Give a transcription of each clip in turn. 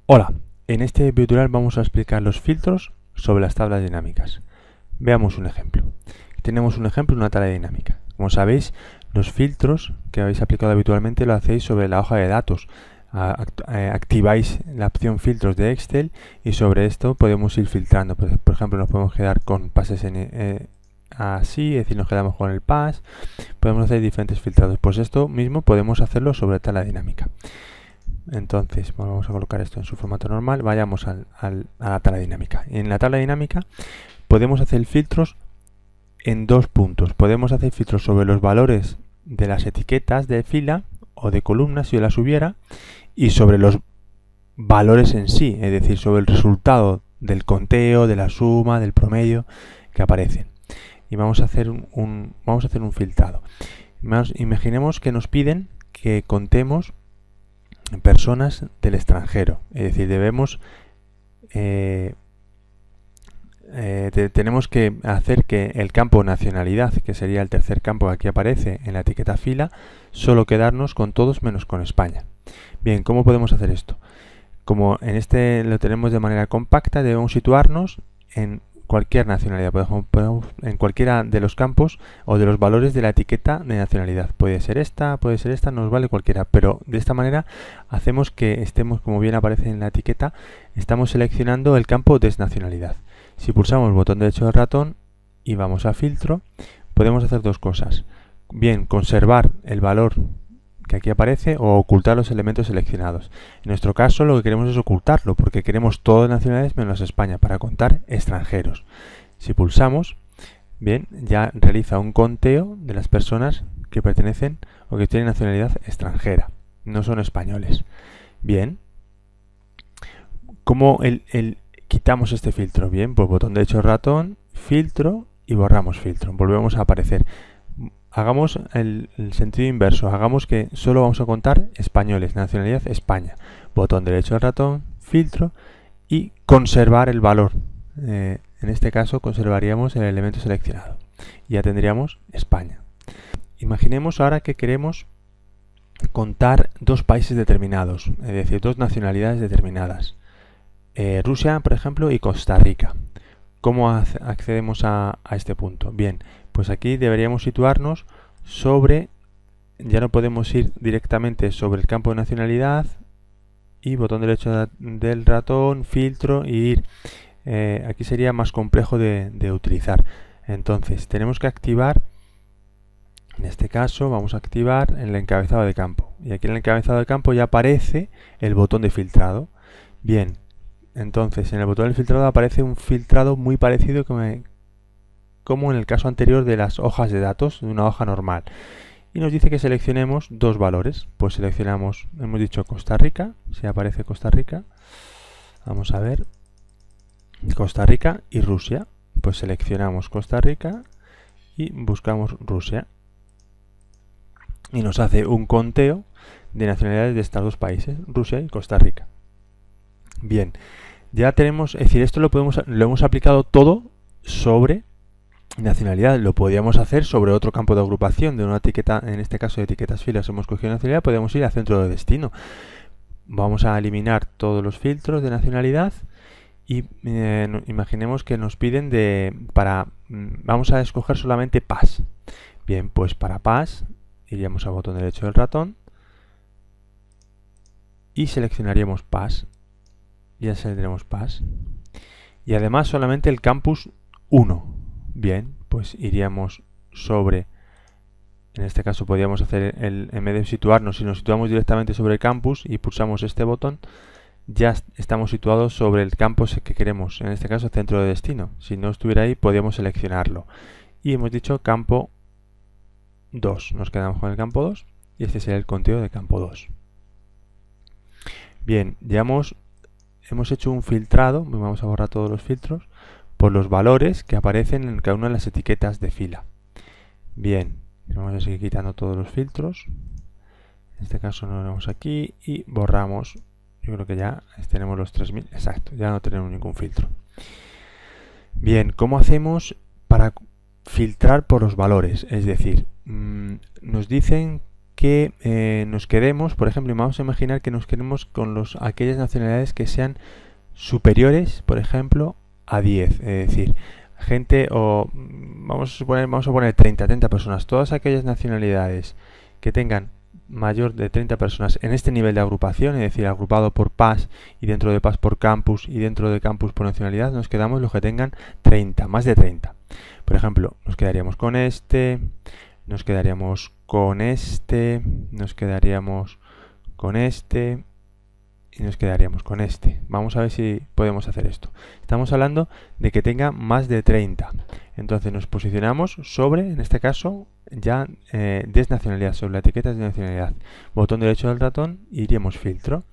Hola, en este tutorial vamos a explicar los filtros sobre las tablas dinámicas. Veamos un ejemplo. Tenemos un ejemplo, una tabla dinámica. Como sabéis, los filtros que habéis aplicado habitualmente lo hacéis sobre la hoja de datos. Activáis la opción filtros de Excel y sobre esto podemos ir filtrando. Por ejemplo, nos podemos quedar con pases así, es decir, nos quedamos con el pas. Podemos hacer diferentes filtrados. Pues esto mismo podemos hacerlo sobre tabla dinámica. Entonces vamos a colocar esto en su formato normal. Vayamos a la tabla dinámica. En la tabla dinámica podemos hacer filtros en dos puntos. Podemos hacer filtros sobre los valores de las etiquetas de fila o de columna si yo las hubiera, y sobre los valores en sí, es decir, sobre el resultado del conteo, de la suma, del promedio que aparecen. Y vamos a hacer un filtrado. Imaginemos que nos piden que contemos personas del extranjero, es decir, tenemos que hacer que el campo nacionalidad, que sería el tercer campo que aquí aparece en la etiqueta fila, solo quedarnos con todos menos con España. Bien, ¿cómo podemos hacer esto? Como en este lo tenemos de manera compacta, debemos situarnos en cualquier nacionalidad, podemos en cualquiera de los campos o de los valores de la etiqueta de nacionalidad. Puede ser esta, nos vale cualquiera, pero de esta manera hacemos que estemos, como bien aparece en la etiqueta, estamos seleccionando el campo desnacionalidad. Si pulsamos el botón derecho del ratón y vamos a filtro, podemos hacer dos cosas. Bien, conservar el valor que aquí aparece o ocultar los elementos seleccionados. En nuestro caso lo que queremos es ocultarlo porque queremos todas las nacionalidades menos España para contar extranjeros. Si pulsamos, bien, ya realiza un conteo de las personas que pertenecen o que tienen nacionalidad extranjera, no son españoles. Bien, ¿cómo quitamos este filtro? Bien, pues botón derecho del ratón, filtro y borramos filtro. Volvemos a aparecer. Hagamos el sentido inverso, hagamos que solo vamos a contar españoles, nacionalidad España. Botón derecho del ratón, filtro y conservar el valor. En este caso conservaríamos el elemento seleccionado. Ya tendríamos España. Imaginemos ahora que queremos contar dos países determinados, es decir, dos nacionalidades determinadas. Rusia, por ejemplo, y Costa Rica. ¿Cómo accedemos a este punto? Bien, pues aquí deberíamos situarnos sobre, ya no podemos ir directamente sobre el campo de nacionalidad y botón derecho del ratón, filtro y ir. Aquí sería más complejo de utilizar. Entonces tenemos que activar, en este caso vamos a activar el encabezado de campo. Y aquí en el encabezado de campo ya aparece el botón de filtrado. Bien. Entonces, en el botón del filtrado aparece un filtrado muy parecido como en el caso anterior de las hojas de datos, de una hoja normal. Y nos dice que seleccionemos dos valores. Pues seleccionamos, hemos dicho Costa Rica, si aparece Costa Rica. Vamos a ver, Costa Rica y Rusia. Pues seleccionamos Costa Rica y buscamos Rusia. Y nos hace un conteo de nacionalidades de estos dos países, Rusia y Costa Rica. Bien, ya tenemos, es decir, esto lo hemos aplicado todo sobre nacionalidad. Lo podíamos hacer sobre otro campo de agrupación de una etiqueta, en este caso de etiquetas filas hemos cogido nacionalidad, podemos ir a centro de destino. Vamos a eliminar todos los filtros de nacionalidad y imaginemos que nos piden vamos a escoger solamente PAS. Bien, pues para PAS iríamos al botón derecho del ratón y seleccionaríamos PAS. Ya seleccionaremos PAS. Y además solamente el campus 1. Bien, pues iríamos sobre, en este caso podríamos hacer, en vez de situarnos, si nos situamos directamente sobre el campus y pulsamos este botón, ya estamos situados sobre el campus que queremos, en este caso centro de destino. Si no estuviera ahí podríamos seleccionarlo. Y hemos dicho campo 2. Nos quedamos con el campo 2 y este sería el conteo de campo 2. Bien, ya hemos hecho un filtrado, vamos a borrar todos los filtros, por los valores que aparecen en cada una de las etiquetas de fila. Bien, vamos a seguir quitando todos los filtros. En este caso nos vemos aquí y borramos. Yo creo que ya tenemos los 3000, exacto, ya no tenemos ningún filtro. Bien, ¿cómo hacemos para filtrar por los valores? Es decir, nos dicen que nos quedemos, por ejemplo, vamos a imaginar que nos quedemos con aquellas nacionalidades que sean superiores, por ejemplo, a 10, es decir, gente vamos a poner 30 personas, todas aquellas nacionalidades que tengan mayor de 30 personas en este nivel de agrupación, es decir, agrupado por PAS y dentro de PAS por campus y dentro de campus por nacionalidad, nos quedamos los que tengan 30, más de 30. Por ejemplo, nos quedaríamos con este, nos quedaríamos con este, nos quedaríamos con este y nos quedaríamos con este. Vamos a ver si podemos hacer esto. Estamos hablando de que tenga más de 30. Entonces nos posicionamos sobre, en este caso, ya desnacionalidad, sobre la etiqueta de nacionalidad. Botón derecho del ratón, iríamos filtro.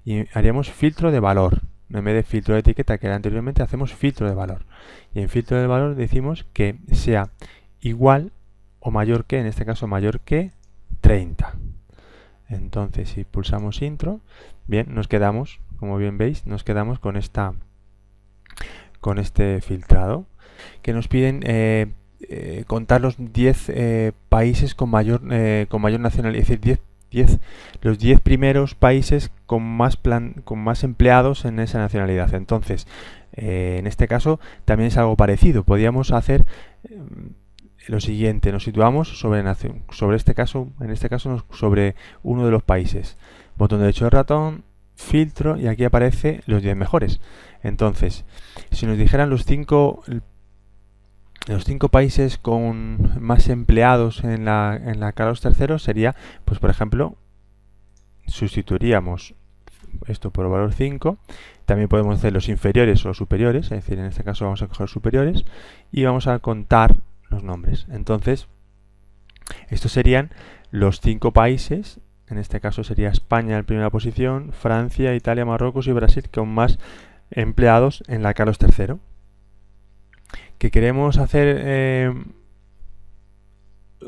Y haríamos filtro de valor. En vez de filtro de etiqueta que era anteriormente, hacemos filtro de valor. Y en filtro de valor decimos que sea igual o mayor que, en este caso mayor que 30. Entonces si pulsamos intro, bien, nos quedamos, como bien veis, nos quedamos con este filtrado, que nos piden contar los 10 países con mayor nacionalidad, es decir, los 10 primeros países con más empleados en esa nacionalidad. Entonces, en este caso también es algo parecido. Podríamos hacer lo siguiente: nos situamos sobre este caso sobre uno de los países. Botón derecho del ratón, filtro, y aquí aparece los 10 mejores. Entonces, si nos dijeran los 5 países con más empleados en la Carlos III, sería, pues por ejemplo, sustituiríamos esto por el valor 5. También podemos hacer los inferiores o superiores, es decir, en este caso vamos a coger superiores y vamos a contar los nombres. Entonces, estos serían los 5 países. En este caso sería España en primera posición, Francia, Italia, Marruecos y Brasil con más empleados en la Carlos III. Que queremos hacer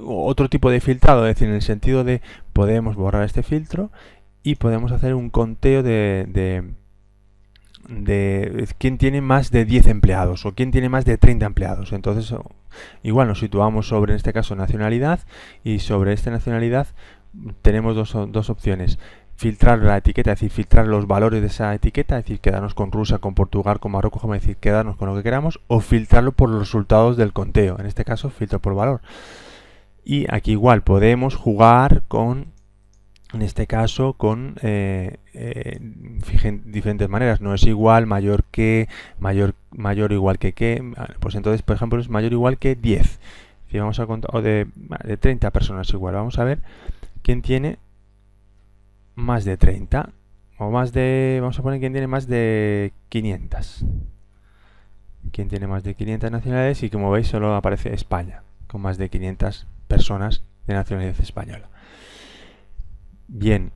otro tipo de filtrado, es decir, en el sentido de podemos borrar este filtro y podemos hacer un conteo de quién tiene más de 10 empleados o quién tiene más de 30 empleados. Entonces, igual nos situamos sobre, en este caso, nacionalidad, y sobre esta nacionalidad tenemos dos opciones: filtrar la etiqueta, es decir, filtrar los valores de esa etiqueta, es decir, quedarnos con Rusia, con Portugal, con Marruecos, es decir, quedarnos con lo que queramos, o filtrarlo por los resultados del conteo. En este caso, filtro por valor. Y aquí igual podemos jugar con, en este caso, con diferentes maneras. No es igual, mayor que, mayor igual que qué. Pues entonces, por ejemplo, es mayor igual que 10. Si vamos a contar, o de 30 personas igual. Vamos a ver quién tiene más de 30 o más de, vamos a poner quién tiene más de 500. Quién tiene más de 500 nacionalidades, y como veis solo aparece España con más de 500 personas de nacionalidad española. Bien,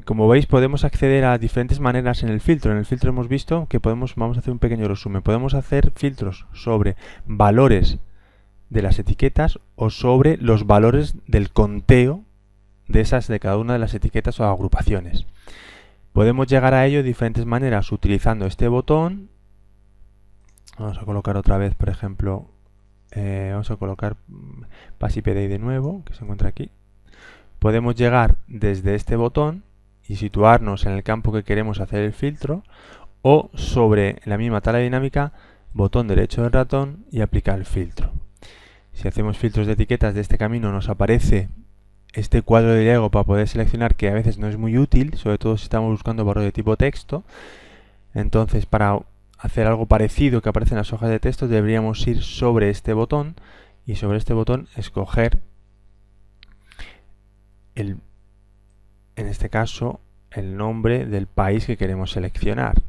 como veis podemos acceder a diferentes maneras en el filtro. En el filtro hemos visto que vamos a hacer un pequeño resumen. Podemos hacer filtros sobre valores de las etiquetas o sobre los valores del conteo de cada una de las etiquetas o agrupaciones. Podemos llegar a ello de diferentes maneras utilizando este botón. Vamos a colocar otra vez, por ejemplo, vamos a colocar PAS-IPDI de nuevo, que se encuentra aquí. Podemos llegar desde este botón y situarnos en el campo que queremos hacer el filtro, o sobre la misma tabla dinámica, botón derecho del ratón y aplicar el filtro. Si hacemos filtros de etiquetas de este camino, nos aparece este cuadro de diálogo para poder seleccionar, que a veces no es muy útil, sobre todo si estamos buscando valor de tipo texto. Entonces, para hacer algo parecido que aparece en las hojas de texto, deberíamos ir sobre este botón y sobre este botón escoger en este caso el nombre del país que queremos seleccionar,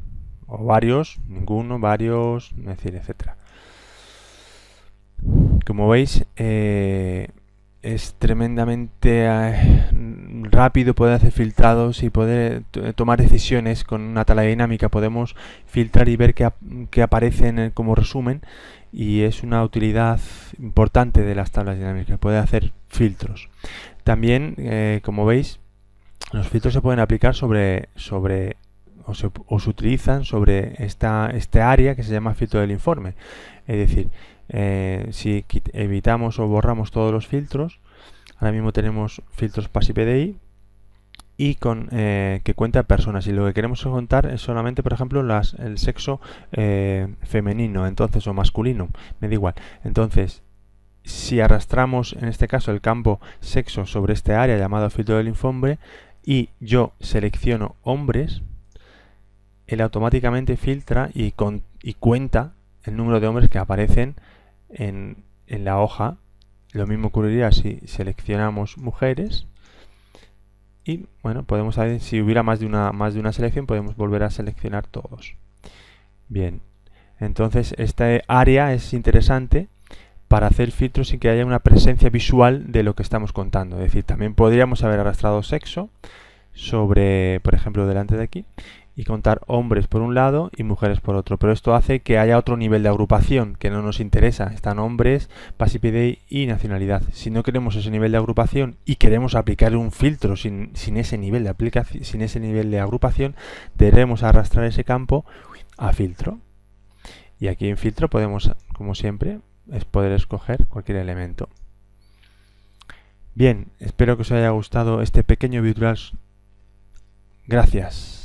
o varios, ninguno, varios, es decir, etcétera. Como veis, es tremendamente rápido poder hacer filtrados y poder tomar decisiones con una tabla dinámica. Podemos filtrar y ver qué aparece como resumen, y es una utilidad importante de las tablas dinámicas, poder hacer filtros. También, como veis, los filtros se pueden aplicar o se utilizan sobre este área que se llama filtro del informe. Es decir, si evitamos o borramos todos los filtros, Ahora mismo tenemos filtros PASI-PDI y que cuenta personas, y lo que queremos contar es solamente, por ejemplo, el sexo femenino, entonces, o masculino, me da igual. Entonces, si arrastramos en este caso el campo sexo sobre este área llamado filtro del linfombre y yo selecciono hombres, él automáticamente filtra y cuenta el número de hombres que aparecen en la hoja. Lo mismo ocurriría si seleccionamos mujeres. Y bueno, podemos saber si hubiera más de una selección, podemos volver a seleccionar todos. Bien, entonces esta área es interesante para hacer filtros sin que haya una presencia visual de lo que estamos contando. Es decir, también podríamos haber arrastrado sexo sobre, por ejemplo, delante de aquí, y contar hombres por un lado y mujeres por otro. Pero esto hace que haya otro nivel de agrupación que no nos interesa. Están hombres, PASI-PDI y nacionalidad. Si no queremos ese nivel de agrupación y queremos aplicar un filtro sin ese nivel de aplicación, sin ese nivel de agrupación, debemos arrastrar ese campo a filtro. Y aquí en filtro podemos, como siempre, es poder escoger cualquier elemento. Bien, espero que os haya gustado este pequeño tutorial. Gracias.